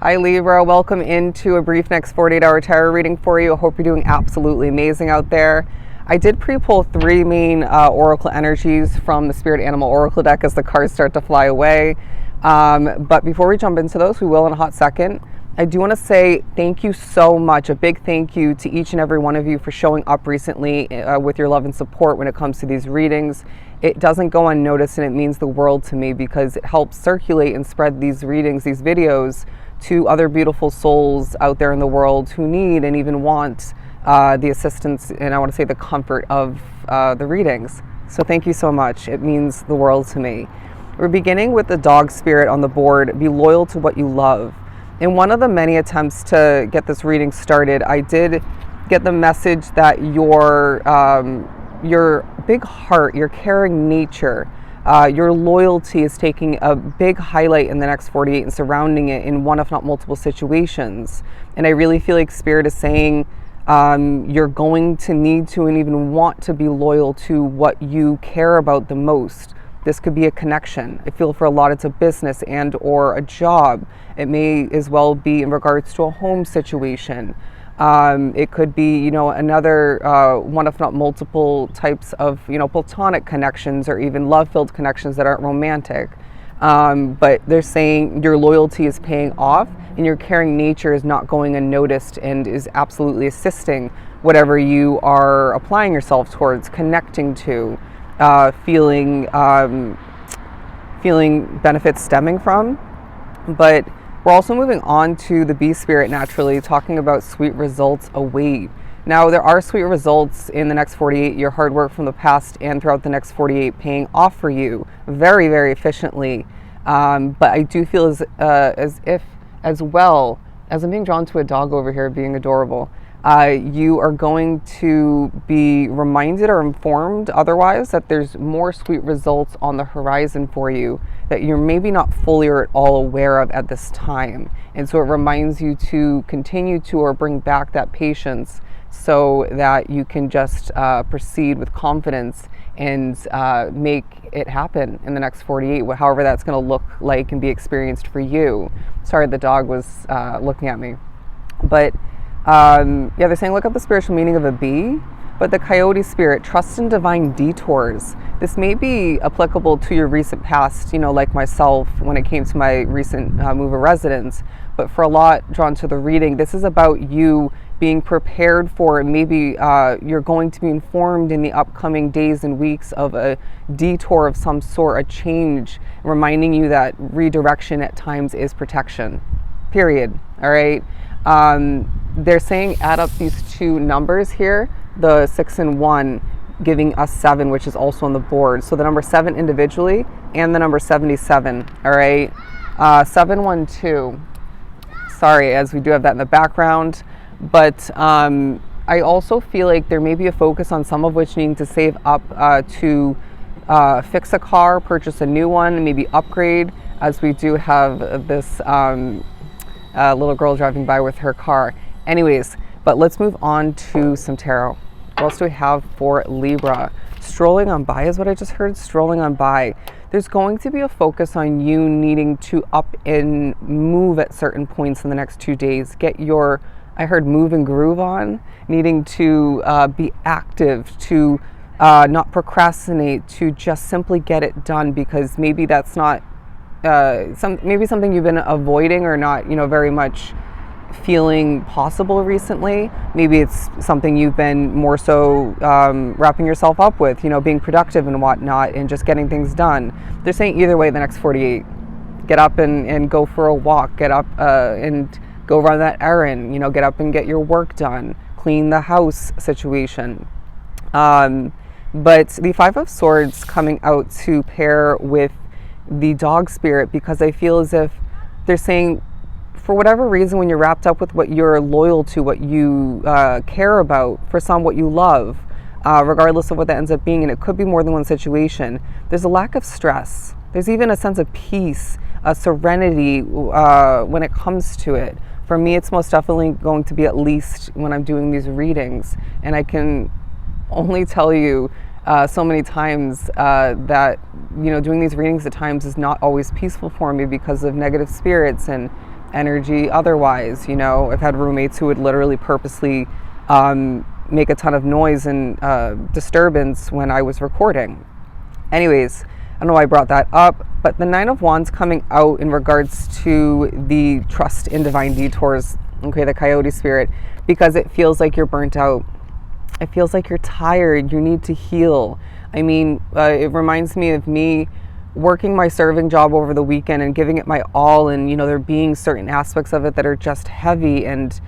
Hi Libra, welcome into a brief next 48-hour tarot reading for you. I hope you're doing absolutely amazing out there. I did pre-pull three main oracle energies from the Spirit Animal Oracle deck as the cards start to fly away. But before we jump into those, we will in a hot second. I do want to say thank you so much, a big thank you to each and every one of you for showing up recently with your love and support when it comes to these readings. It doesn't go unnoticed, and it means the world to me because it helps circulate and spread these readings, these videos, to other beautiful souls out there in the world who need and even want the assistance and I want to say the comfort of the readings. So thank you so much. It means the world to me. We're beginning with the dog spirit on the board. Be loyal to what you love. In one of the many attempts to get this reading started, I did get the message that your big heart, your caring nature, your loyalty is taking a big highlight in the next 48 and surrounding it in one, if not multiple situations. And I really feel like Spirit is saying you're going to need to and even want to be loyal to what you care about the most. This could be a connection. I feel for a lot it's a business and or a job. It may as well be in regards to a home situation. It could be, another one, if not multiple types of, platonic connections or even love-filled connections that aren't romantic. But they're saying your loyalty is paying off and your caring nature is not going unnoticed and is absolutely assisting whatever you are applying yourself towards, connecting to, feeling benefits stemming from. But we're also moving on to the bee spirit naturally, talking about sweet results await. Now, there are sweet results in the next 48, your hard work from the past and throughout the next 48 paying off for you very, very efficiently. But I do feel as if, as well, as I'm being drawn to a dog over here being adorable, you are going to be reminded or informed otherwise that there's more sweet results on the horizon for you that you're maybe not fully or at all aware of at this time. And so it reminds you to continue to or bring back that patience so that you can just proceed with confidence and make it happen in the next 48, however that's going to look like and be experienced for you. Sorry, the dog was looking at me. But they're saying look up the spiritual meaning of a bee, but the coyote spirit, trust in divine detours. This may be applicable to your recent past, like myself when it came to my recent move of residence. But for a lot drawn to the reading, this is about you being prepared for, and maybe you're going to be informed in the upcoming days and weeks of a detour of some sort, a change, reminding you that redirection at times is protection, period. All right. They're saying add up these two numbers here, the 6 and 1, giving us 7, which is also on the board. So the number 7 individually and the number 77. All right. 712. Sorry, as we do have that in the background. But I also feel like there may be a focus on some of which needing to save up to fix a car, purchase a new one, maybe upgrade, as we do have this little girl driving by with her car. Anyways, but let's move on to some tarot. What else do we have for Libra? Strolling on by is what I just heard. Strolling on by. There's going to be a focus on you needing to up and move at certain points in the next 2 days. Get your, I heard move and groove on, needing to be active, to not procrastinate, to just simply get it done, because maybe that's not maybe something you've been avoiding or not, very much feeling possible recently. Maybe it's something you've been more so wrapping yourself up with, being productive and whatnot and just getting things done. They're saying either way the next 48. Get up and go for a walk. Get up and go run that errand. Get up and get your work done. Clean the house situation. But the 5 of Swords coming out to pair with the dog spirit, because I feel as if they're saying for whatever reason, when you're wrapped up with what you're loyal to, what you care about, for some what you love, regardless of what that ends up being, and it could be more than one situation, there's a lack of stress. There's even a sense of peace, a serenity when it comes to it. For me, it's most definitely going to be, at least when I'm doing these readings, and I can only tell you so many times that doing these readings at times is not always peaceful for me because of negative spirits and energy otherwise. You know, I've had roommates who would literally purposely make a ton of noise and disturbance when I was recording. Anyways, I don't know why I brought that up, but the Nine of Wands coming out in regards to the trust in divine detours, okay, the coyote spirit, because it feels like you're burnt out. It feels like you're tired. You need to heal. I mean, it reminds me of me working my serving job over the weekend and giving it my all, and you know, there being certain aspects of it that are just heavy and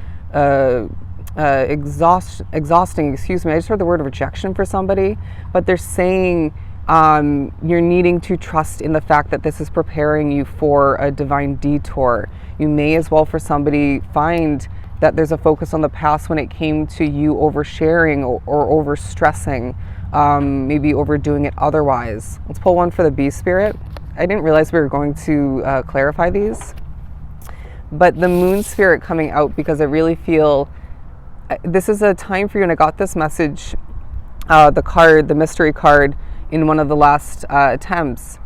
exhausting. Excuse me, I just heard the word rejection for somebody, but they're saying you're needing to trust in the fact that this is preparing you for a divine detour. You may as well, for somebody, find that there's a focus on the past when it came to you oversharing or overstressing, maybe overdoing it otherwise. Let's pull one for the bee spirit. I didn't realize we were going to clarify these, but the moon spirit coming out, because I really feel this is a time for you, and I got this message, the mystery card, in one of the last attempts.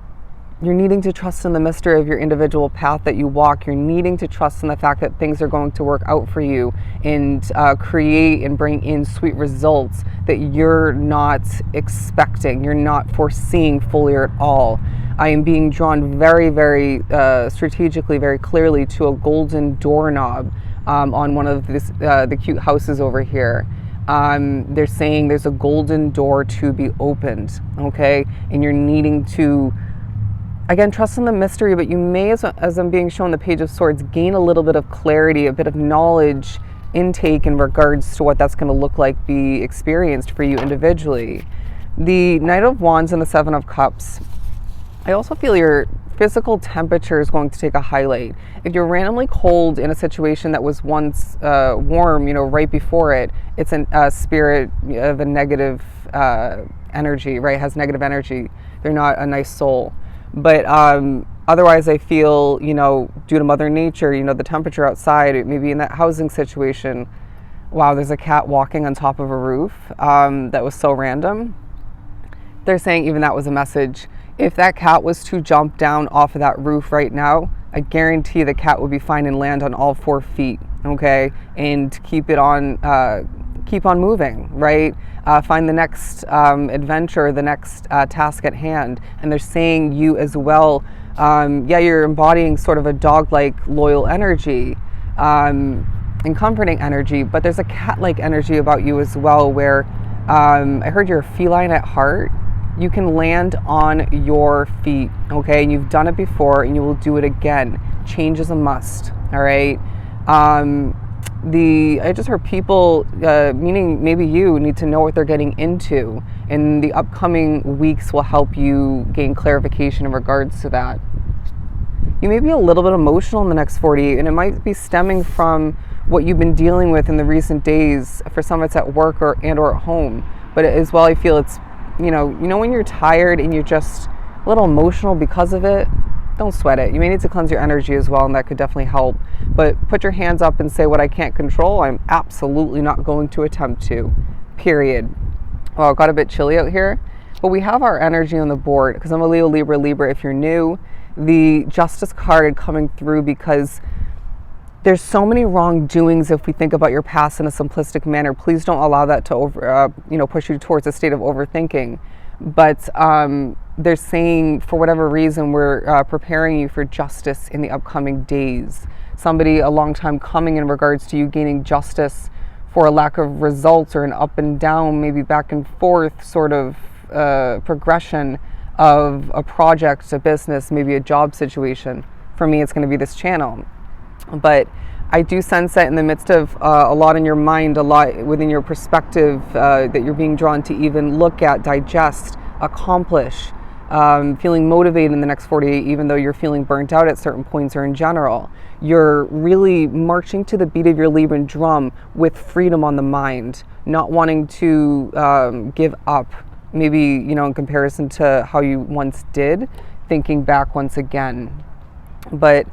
You're needing to trust in the mystery of your individual path that you walk. You're needing to trust in the fact that things are going to work out for you and create and bring in sweet results that you're not expecting, you're not foreseeing fully or at all. I am being drawn very, very strategically, very clearly to a golden doorknob on one of the cute houses over here. They're saying there's a golden door to be opened, okay? And you're needing to, again, trust in the mystery, but you may, as I'm being shown the Page of Swords, gain a little bit of clarity, a bit of knowledge intake in regards to what that's going to look like, be experienced for you individually. The Knight of Wands and the Seven of Cups, I also feel your physical temperature is going to take a highlight. If you're randomly cold in a situation that was once warm, you know, right before it, it's a spirit of a negative energy, right? It has negative energy. They're not a nice soul. But otherwise, I feel, you know, due to Mother Nature, you know, the temperature outside, maybe in that housing situation, wow, there's a cat walking on top of a roof. That was so random. They're saying even that was a message. If that cat was to jump down off of that roof right now, I guarantee the cat would be fine and land on all 4 feet, okay? And keep on moving, right? Find the next adventure, the next task at hand. And they're saying you as well, yeah, you're embodying sort of a dog-like loyal energy and comforting energy, but there's a cat-like energy about you as well, where I heard you're a feline at heart. You can land on your feet, okay? And you've done it before, and you will do it again. Change is a must, all right? I just heard people, meaning maybe you, need to know what they're getting into, and the upcoming weeks will help you gain clarification in regards to that. You may be a little bit emotional in the next 48, and it might be stemming from what you've been dealing with in the recent days. For some, it's at work or at home. But as well, I feel it's, you know when you're tired and you're just a little emotional because of it, don't sweat it. You may need to cleanse your energy as well, and that could definitely help. But put your hands up and say, what I can't control, I'm absolutely not going to attempt to, period. Well, it got a bit chilly out here, but we have our energy on the board, because I'm a Leo, Libra. If you're new, the Justice card coming through, because there's so many wrongdoings if we think about your past in a simplistic manner. Please don't allow that to push you towards a state of overthinking. But they're saying, for whatever reason, we're preparing you for justice in the upcoming days. Somebody a long time coming in regards to you gaining justice for a lack of results, or an up and down, maybe back and forth sort of progression of a project, a business, maybe a job situation. For me, it's going to be this channel. But I do sense that in the midst of a lot in your mind, a lot within your perspective, that you're being drawn to even look at, digest, accomplish, feeling motivated in the next 48, even though you're feeling burnt out at certain points or in general. You're really marching to the beat of your Libran drum with freedom on the mind, not wanting to give up, maybe, in comparison to how you once did, thinking back once again. But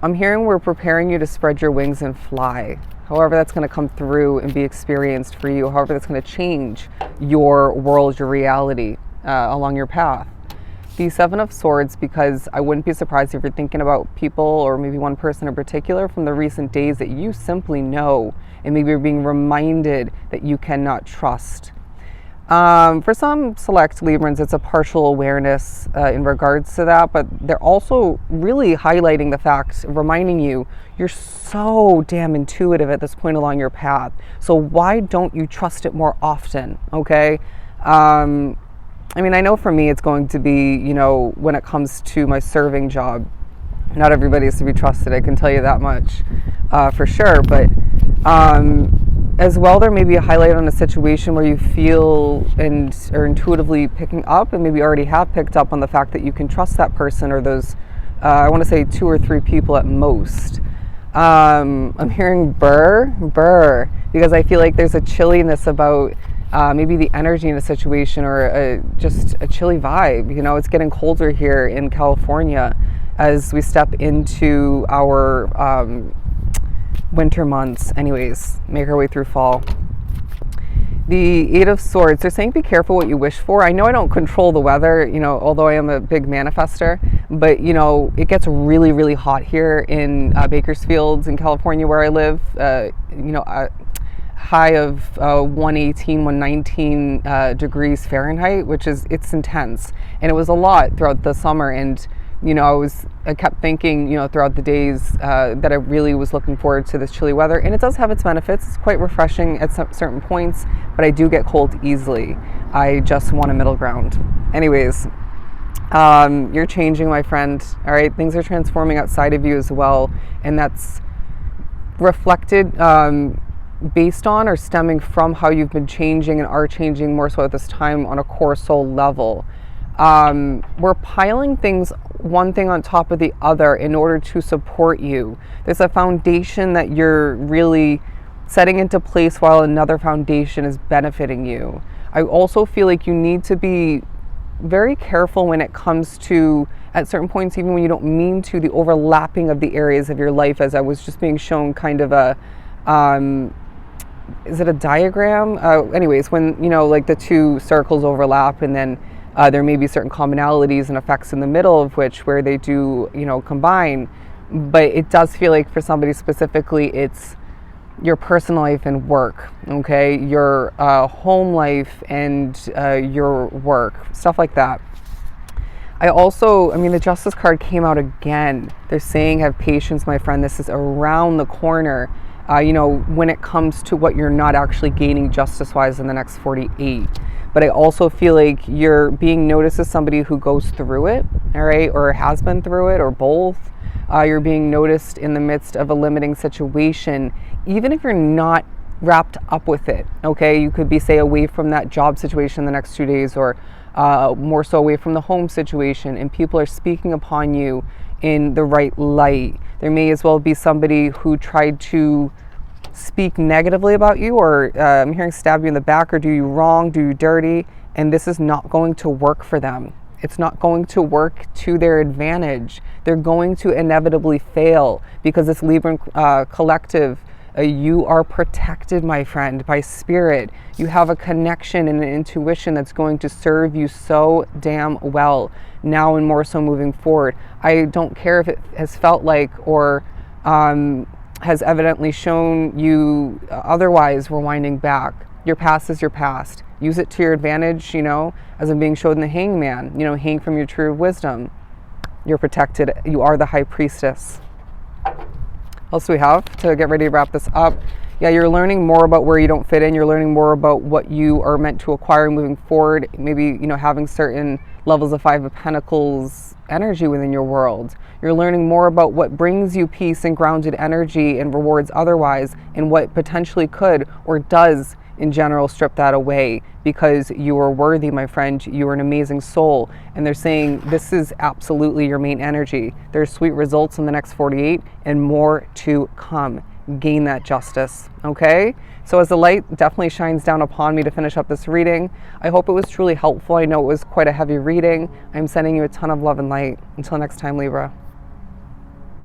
I'm hearing we're preparing you to spread your wings and fly. However that's going to come through and be experienced for you, however that's going to change your world, your reality along your path. The Seven of Swords, because I wouldn't be surprised if you're thinking about people or maybe one person in particular from the recent days that you simply know, and maybe you're being reminded that you cannot trust. For some select Librans, it's a partial awareness in regards to that, but they're also really highlighting the fact, reminding you, you're so damn intuitive at this point along your path. So why don't you trust it more often, okay? I mean, I know for me it's going to be, you know, when it comes to my serving job, not everybody is to be trusted, I can tell you that much for sure. But as well, there may be a highlight on a situation where you feel and are intuitively picking up and maybe already have picked up on the fact that you can trust that person or those, I want to say 2 or 3 people at most. I'm hearing burr, because I feel like there's a chilliness about maybe the energy in a situation, or just a chilly vibe. You know, it's getting colder here in California as we step into our winter months. Anyways, make our way through fall. The Eight of Swords, they're saying be careful what you wish for. I know I don't control the weather, you know, although I am a big manifester, but you know, it gets really, really hot here in Bakersfield in California where I live. You know, high of 118, 119 degrees Fahrenheit, which is, it's intense. And it was a lot throughout the summer. And, you know, I kept thinking, you know, throughout the days that I really was looking forward to this chilly weather. And it does have its benefits. It's quite refreshing at some certain points, but I do get cold easily. I just want a middle ground. Anyways, you're changing, my friend. All right. Things are transforming outside of you as well. And that's reflected based on or stemming from how you've been changing and are changing more so at this time on a core soul level. We're piling things, one thing on top of the other, in order to support you. There's a foundation that you're really setting into place while another foundation is benefiting you. I also feel like you need to be very careful when it comes to, at certain points, even when you don't mean to, the overlapping of the areas of your life, as I was just being shown kind of a is it a diagram? Anyways, when, you know, like the 2 circles overlap, and then there may be certain commonalities and effects in the middle of which where they do, you know, combine. But it does feel like for somebody specifically, it's your personal life and work, okay? Your home life and your work, stuff like that. I mean, the Justice card came out again. They're saying have patience, my friend. This is around the corner. You know, when it comes to what you're not actually gaining justice-wise in the next 48. But I also feel like you're being noticed as somebody who goes through it, all right, or has been through it, or both. You're being noticed in the midst of a limiting situation, even if you're not wrapped up with it, okay? You could be, say, away from that job situation the next 2 days, or more so away from the home situation, and people are speaking upon you in the right light. There may as well be somebody who tried to speak negatively about you, or I'm hearing stab you in the back, or do you wrong, do you dirty, and this is not going to work for them. It's not going to work to their advantage. They're going to inevitably fail, because this Libran collective, you are protected, my friend, by spirit. You have a connection and an intuition that's going to serve you so damn well now and more so moving forward. I don't care if it has felt like or has evidently shown you otherwise rewinding back. Your past is your past. Use it to your advantage, you know, as I'm being showed in the Hangman, you know, hang from your true wisdom. You're protected. You are the High Priestess. What else do we have to get ready to wrap this up? Yeah, you're learning more about where you don't fit in. You're learning more about what you are meant to acquire moving forward. Maybe, you know, having certain levels of 5 of Pentacles energy within your world. You're learning more about what brings you peace and grounded energy and rewards otherwise, and what potentially could or does in general strip that away, because you are worthy, my friend. You are an amazing soul. And they're saying this is absolutely your main energy. There's sweet results in the next 48 and more to come. Gain that justice, okay? So as the light definitely shines down upon me to finish up this reading, I hope it was truly helpful. I know it was quite a heavy reading. I'm sending you a ton of love and light. Until next time, Libra.